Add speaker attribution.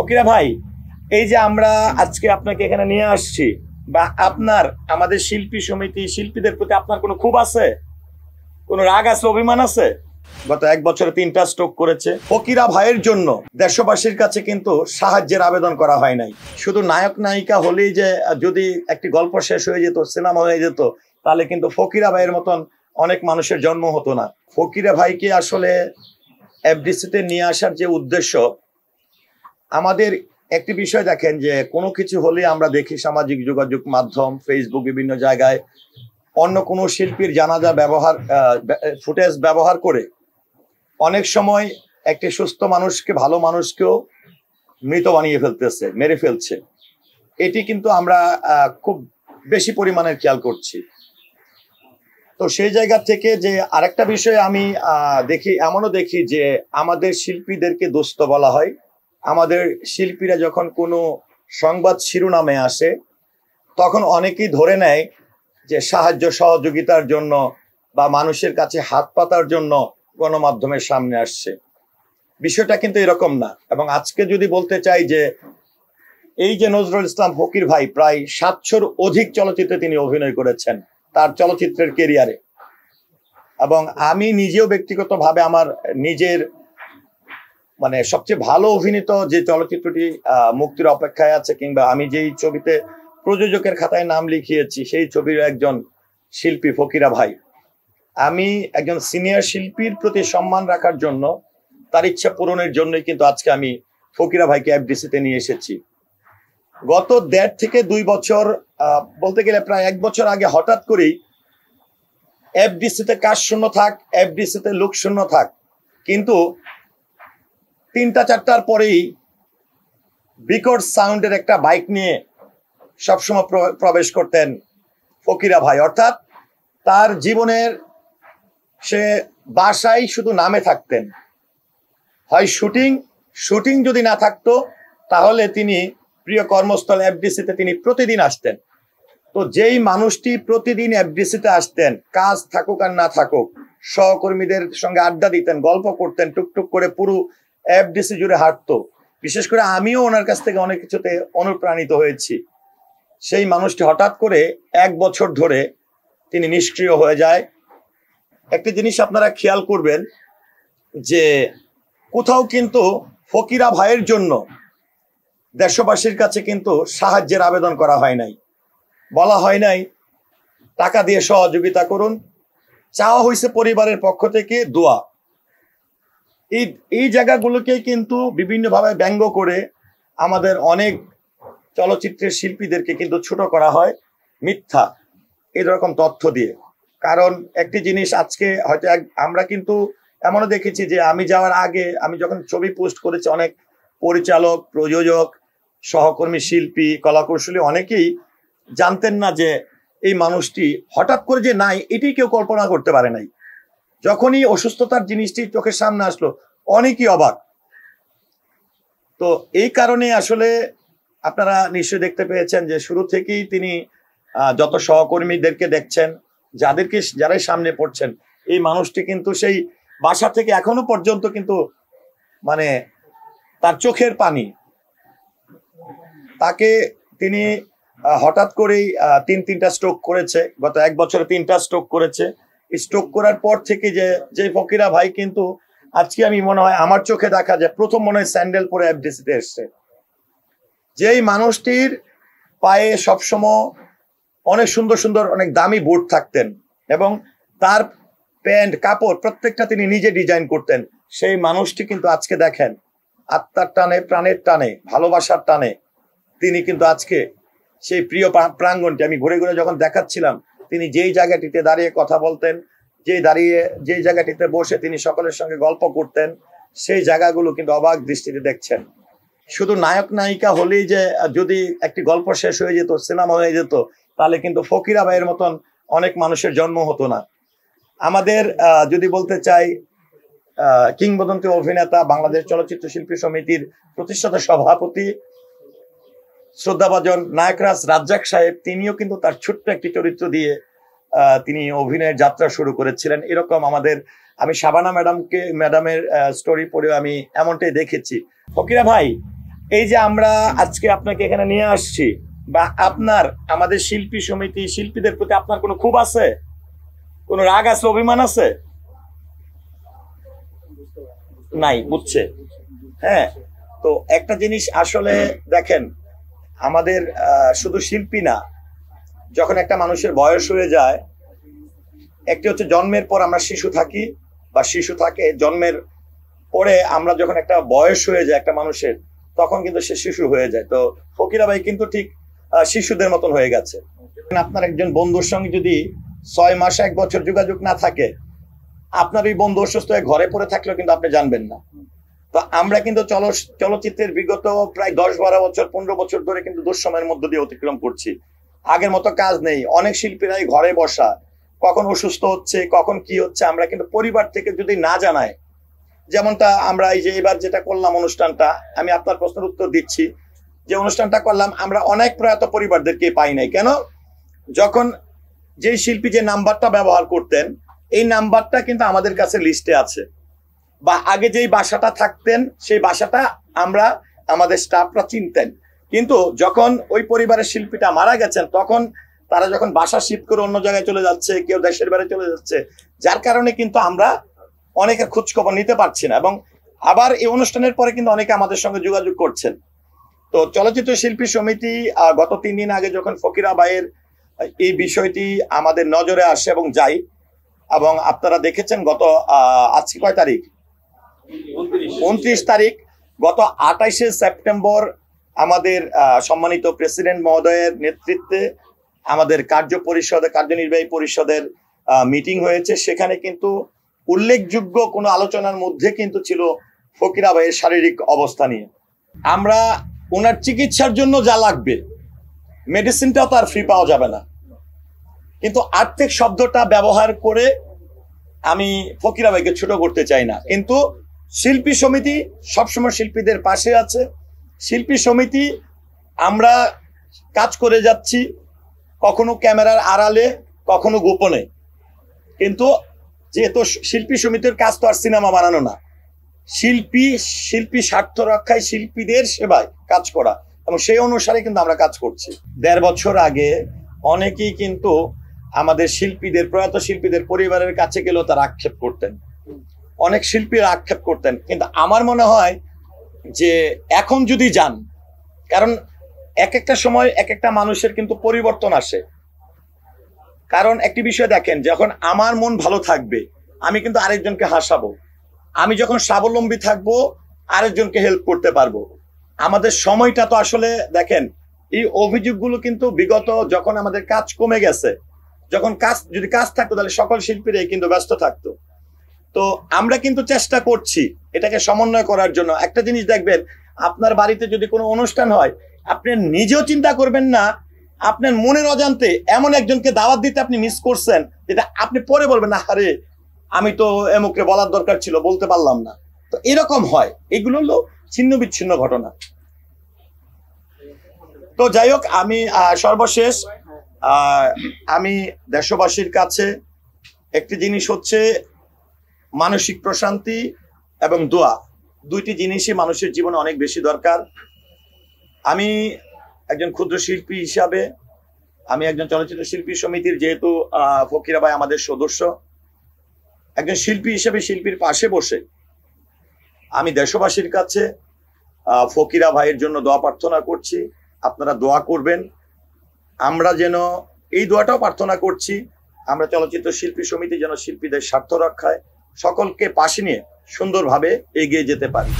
Speaker 1: ফকিরা ভাই, এই যে আমরা আজকে আপনাকে এখানে নিয়ে আসছি, বা আপনার আমাদের শিল্পী সমিতি শিল্পীদের প্রতি আপনার কোনো ক্ষোভ আছে, কোনো রাগ আছে, অভিমান আছে? গত 1 বছরে 3টা স্ট্রোক করেছে। ফকিরা ভাইয়ের জন্য দেশবাসীর কাছে কিন্তু সাহায্যের আবেদন করা হয় নাই। শুধু নায়ক নায়িকা হলেই যে যদি একটি গল্প শেষ হয়ে যেত, সিনেমা হয়ে যেত, তাহলে কিন্তু ফকিরা ভাইয়ের মতন অনেক মানুষের জন্ম হতো না। ফকিরা ভাইকে আসলে এফডিসিতে নিয়ে আসার যে উদ্দেশ্য, আমাদের একটি বিষয় দেখেন যে কোনো কিছু হলে আমরা দেখি সামাজিক যোগাযোগ মাধ্যম, ফেসবুক, বিভিন্ন জায়গায় অন্য কোনো শিল্পীর জানাজা ফুটেজ ব্যবহার করে অনেক সময় একটি সুস্থ মানুষকে, ভালো মানুষকেও মৃত বানিয়ে ফেলতেছে, মেরে ফেলছে। এটি কিন্তু আমরা খুব বেশি পরিমাণের খেয়াল করছি। তো সেই জায়গা থেকে যে আরেকটা বিষয় আমি এমনও দেখি যে আমাদের শিল্পীদেরকে দোস্ত বলা হয়। আমাদের শিল্পীরা যখন কোনো সংবাদ শিরোনামে আসে, তখন অনেকেই ধরে নেয় যে সাহায্য সহযোগিতার জন্য বা মানুষের কাছে হাত পাতার জন্য গণমাধ্যমের সামনে আসছে। বিষয়টা কিন্তু এরকম না। এবং আজকে যদি বলতে চাই যে এই যে নজরুল ইসলাম ফকির ভাই প্রায় 700-র অধিক চলচ্চিত্রে তিনি অভিনয় করেছেন তার চলচ্চিত্রের কেরিয়ারে, এবং আমি নিজেও ব্যক্তিগতভাবে আমার নিজের সবচেয়ে ভালো অভিনীত যে চলচ্চিত্রটি মুক্তির অপেক্ষায় আছে, কিংবা আমি যেই ছবিতে প্রযোজকের খাতায় নাম লিখিয়েছি, সেই ছবির একজন শিল্পী ফকিরা ভাই। আমি একজন সিনিয়র শিল্পীর প্রতি সম্মান রাখার জন্য, তার ইচ্ছা পূরণের জন্যই কিন্তু আজকে আমি ফকিরা ভাইকে এফডিসিতে নিয়ে এসেছি। গত 1.5 থেকে 2 বছর, বলতে গেলে প্রায় 1 বছর আগে হঠাৎ করেই এফডিসিতে কাজ শূন্য থাক, এফডিসিতে লোক শূন্য থাক, কিন্তু 3টা-4টার পরেই বিকট সাউন্ডের একটা বাইক নিয়ে সবসময় প্রবেশ করতেন ফকিরা ভাই। অর্থাৎ তার জীবনের সে বাসায় শুধু নামে থাকতেন। হয় শুটিং যদি না থাকতো, তাহলে তিনি প্রিয় কর্মস্থল এফডিসিতে তিনি প্রতিদিন আসতেন। তো যেই মানুষটি প্রতিদিন এফডিসিতে আসতেন, কাজ থাকুক আর না থাকুক, সহকর্মীদের সঙ্গে আড্ডা দিতেন, গল্প করতেন, টুকটুক করে পুরো এফডিসি জুড়ে হাঁটতো। বিশেষ করে আমিও ওনার কাছ থেকে অনেক কিছুতে অনুপ্রাণিত হয়েছি। সেই মানুষটি হঠাৎ করে 1 বছর ধরে তিনি নিষ্ক্রিয় হয়ে যায়। একটি জিনিস আপনারা খেয়াল করবেন যে কোথাও কিন্তু ফকিরা ভাইয়ের জন্য দেশবাসীর কাছে কিন্তু সাহায্যের আবেদন করা হয় নাই, বলা হয় নাই টাকা দিয়ে সহযোগিতা করুন। চাওয়া হয়েছে পরিবারের পক্ষ থেকে দোয়া। এই জায়গাগুলোকে কিন্তু বিভিন্নভাবে ব্যঙ্গ করে আমাদের অনেক চলচ্চিত্রের শিল্পীদেরকে কিন্তু ছোট করা হয় মিথ্যা এরকম তথ্য দিয়ে। কারণ একটি জিনিস আজকে হয়তো আমরা কিন্তু এমনও দেখেছি যে আমি যাওয়ার আগে, আমি যখন ছবি পোস্ট করেছি, অনেক পরিচালক, প্রযোজক, সহকর্মী শিল্পী, কলাকৌশলী অনেকেই জানতেন না যে এই মানুষটি হঠাৎ করে যে নাই, এটি কেউ কল্পনা করতে পারে নাই। যখনই অসুস্থতার জিনিসটি চোখের সামনে আসলো, অনেকেই অবাক। তো এই কারণে আসলে আপনারা নিশ্চয়ই দেখতে পেয়েছেন যে শুরু থেকেই তিনি যত সহকর্মীদেরকে দেখছেন, যারাই সামনে পড়ছেন, এই মানুষটি কিন্তু সেই বাসা থেকে এখনো পর্যন্ত কিন্তু তার চোখের পানি, তাকে তিনি হঠাৎ করেই 3টা স্ট্রোক করেছে। গত 1 বছরে 3টা স্ট্রোক করেছে। স্ট্রোক করার পর থেকে যে ফকিরা ভাই কিন্তু আজকে আমি মনে হয় আমার চোখে দেখা যায় প্রথম মনে হয় স্যান্ডেল পরে এফডিসিতে এসছে। যেই মানুষটির পায়ে সবসময় অনেক সুন্দর সুন্দর অনেক দামি বুট থাকতেন, এবং তার প্যান্ট কাপড় প্রত্যেকটা তিনি নিজে ডিজাইন করতেন, সেই মানুষটি কিন্তু আজকে দেখেন আত্মার টানে, প্রাণের টানে, ভালোবাসার টানে তিনি কিন্তু আজকে সেই প্রিয় প্রাঙ্গণটি আমি ঘুরে ঘুরে যখন দেখাচ্ছিলাম, তিনি যেই জায়গাটিতে দাঁড়িয়ে কথা বলতেন, যেই জায়গাটিতে বসে তিনি সকলের সঙ্গে গল্প করতেন, সেই জায়গাগুলো কিন্তু অবাক দৃষ্টিতে দেখছেন। শুধু নায়ক নায়িকা হলেই যে যদি একটি গল্প শেষ হয়ে যেত, সিনেমা হয়ে যেত, তাহলে কিন্তু ফকিরা ভাইয়ের মতন অনেক মানুষের জন্ম হতো না। আমাদের যদি বলতে চাই, কিংবদন্তি অভিনেতা, বাংলাদেশ চলচ্চিত্র শিল্পী সমিতির প্রতিষ্ঠাতা সভাপতি শ্রদ্ধাভাজন নায়করাজ রাজ্জাক সাহেব, তিনিও কিন্তু তার ছোট্ট একটি চরিত্র দিয়ে তিনি অভিনয়ের যাত্রা শুরু করেছিলেন। এরকম আমি শাবানা ম্যাডামের স্টোরি পড়ে আমি এমনটাই দেখেছি। ফকিরা ভাই, এই যে আমরা আজকে আপনাকে এখানে নিয়ে আসছি বা আপনার আমাদের শিল্পী সমিতি শিল্পীদের প্রতি আপনার কোনো ক্ষোভ আছে, কোনো রাগ আছে, অভিমান আছে? নাই, বুঝছে? হ্যাঁ, তো একটা জিনিস আসলে দেখেন, আমাদের শুধু শিল্পী না, যখন একটা মানুষের বয়স হয়ে যায়, একটি হচ্ছে জন্মের পর আমরা শিশু থাকি বা শিশু থাকে, জন্মের পরে আমরা যখন একটা বয়স হয়ে যায় একটা মানুষের, তখন কিন্তু সে শিশু হয়ে যায়। তো ফকিরা ভাই কিন্তু ঠিক শিশুদের মতন হয়ে গেছে। আপনার একজন বন্ধুর সঙ্গে যদি 6 মাস 1 বছর যোগাযোগ না থাকে, আপনার এই বন্ধু অসুস্থ হয়ে ঘরে পড়ে থাকলেও কিন্তু আপনি জানবেন না। তো আমরা কিন্তু চলচ্চিত্রের বিগত প্রায় 10-12 বছর 15 বছর ধরে কিন্তু দুঃসময়ের মধ্য দিয়ে অতিক্রম করছি। আগের মতো কাজ নেই, অনেক শিল্পীরাই ঘরে বসা, কখন অসুস্থ হচ্ছে, কখন কি হচ্ছে আমরা কিন্তু পরিবার থেকে যদি না জানায়, যেমনটা আমরা এই যে এবার যেটা করলাম অনুষ্ঠানটা, আমি আপনার প্রশ্নের উত্তর দিচ্ছি, যে অনুষ্ঠানটা করলাম আমরা অনেক প্রয়াত পরিবারদেরকে পাই নাই। কেন? যখন যে শিল্পী যে নাম্বারটা ব্যবহার করতেন, এই নাম্বারটা কিন্তু আমাদের কাছে লিস্টে আছে, বা আগে যেই বাসাটা থাকতেন সেই বাসাটা আমরা আমাদের স্টাফরা চিনতেন। কিন্তু যখন ওই পরিবারের শিল্পীটা মারা গেছেন, তখন তারা যখন বাসা শিফট করে অন্য জায়গায় চলে যাচ্ছে, কেউ দেশের বাইরে চলে যাচ্ছে, যার কারণে কিন্তু আমরা অনেকের খোঁজখবর নিতে পারছি না। এবং আবার এই অনুষ্ঠানের পরে কিন্তু অনেকে আমাদের সঙ্গে যোগাযোগ করছেন। তো চলচ্চিত্র শিল্পী সমিতি গত 3 দিন আগে যখন ফকিরা ভাইয়ের এই বিষয়টি আমাদের নজরে আসে এবং যাই, এবং আপনারা দেখেছেন গত আজকে কয় তারিখ, 29 তারিখ, গত 28শে সেপ্টেম্বর আমাদের সম্মানিত প্রেসিডেন্ট মহোদয়ের নেতৃত্বে আমাদের কার্যনির্বাহী পরিষদের মিটিং হয়েছে। সেখানে কিন্তু উল্লেখযোগ্য কোনো আলোচনার মধ্যে কিন্তু ছিল ফকিরা ভাইয়ের শারীরিক অবস্থা নিয়ে। আমরা ওনার চিকিৎসার জন্য যা লাগবে, মেডিসিনটাও তার ফ্রি পাওয়া যাবে না, কিন্তু আর্থিক শব্দটা ব্যবহার করে আমি ফকিরা ভাইকে ছোট করতে চাই না। কিন্তু শিল্পী সমিতি সবসময় শিল্পীদের পাশে আছে। শিল্পী সমিতি আমরা কাজ করে যাচ্ছি, কখনো ক্যামেরার আড়ালে, কখনো গোপনে। কিন্তু যেহেতু শিল্পী সমিতির কাজ তো আর সিনেমা বানানো না, শিল্পী স্বার্থ রক্ষায়, শিল্পীদের সেবায় কাজ করা, এবং সেই অনুসারে কিন্তু আমরা কাজ করছি। 1.5 বছর আগে অনেকেই কিন্তু আমাদের শিল্পীদের, প্রয়াত শিল্পীদের পরিবারের কাছে গেলেও তারা আক্ষেপ করতেন, অনেক শিল্পীরা আক্ষেপ করতেন। কিন্তু আমার মনে হয় যে এখন যদি যান, কারণ এক একটা সময় এক একটা মানুষের কিন্তু পরিবর্তন আসে। কারণ একটি বিষয় দেখেন, যখন আমার মন ভালো থাকবে আমি কিন্তু আরেকজনকে হাসাবো, আমি যখন স্বাবলম্বী থাকবো আরেকজনকে হেল্প করতে পারবো। আমাদের সময়টা তো আসলে দেখেন, এই অভিযোগগুলো কিন্তু বিগত যখন আমাদের কাজ কমে গেছে, যখন যদি কাজ থাকতো তাহলে সকল শিল্পীরাই কিন্তু ব্যস্ত থাকতো। তো আমরা কিন্তু চেষ্টা করছি এটাকে সমন্বয় করার জন্য। একটা জিনিস দেখবেন, আপনার বাড়িতে যদি কোনো অনুষ্ঠান হয়, আপনি নিজেও চিন্তা করবেন না আপনার মনের অজান্তে এমন একজনকে দাওয়াত দিতে আপনি মিস করছেন, যেটা আপনি পরে বলবেন না, আরে আমি তো এমুকরে বলার দরকার ছিল, বলতে পারলাম না। তো এরকম হয়, এগুলো হলো ছিন্ন বিচ্ছিন্ন ঘটনা। তো যাই হোক, আমি সর্বশেষ আমি দেশবাসীর কাছে একটি জিনিস হচ্ছে মানসিক প্রশান্তি এবং দোয়া, দুইটি জিনিসই মানুষের জীবনে অনেক বেশি দরকার। আমি একজন ক্ষুদ্র শিল্পী হিসাবে, আমি একজন চলচ্চিত্র শিল্পী সমিতির, যেহেতু ফকিরা ভাই আমাদের সদস্য, একজন শিল্পী হিসেবে শিল্পীর পাশে বসে আমি দেশবাসীর কাছে ফকিরা ভাইয়ের জন্য দোয়া প্রার্থনা করছি। আপনারা দোয়া করবেন, আমরা যেন, এই দোয়াটাও প্রার্থনা করছি, আমরা চলচ্চিত্র শিল্পী সমিতি যেন শিল্পীদের স্বার্থ রক্ষায় সকলকে পাশে নিয়ে সুন্দরভাবে এগিয়ে যেতে পারি।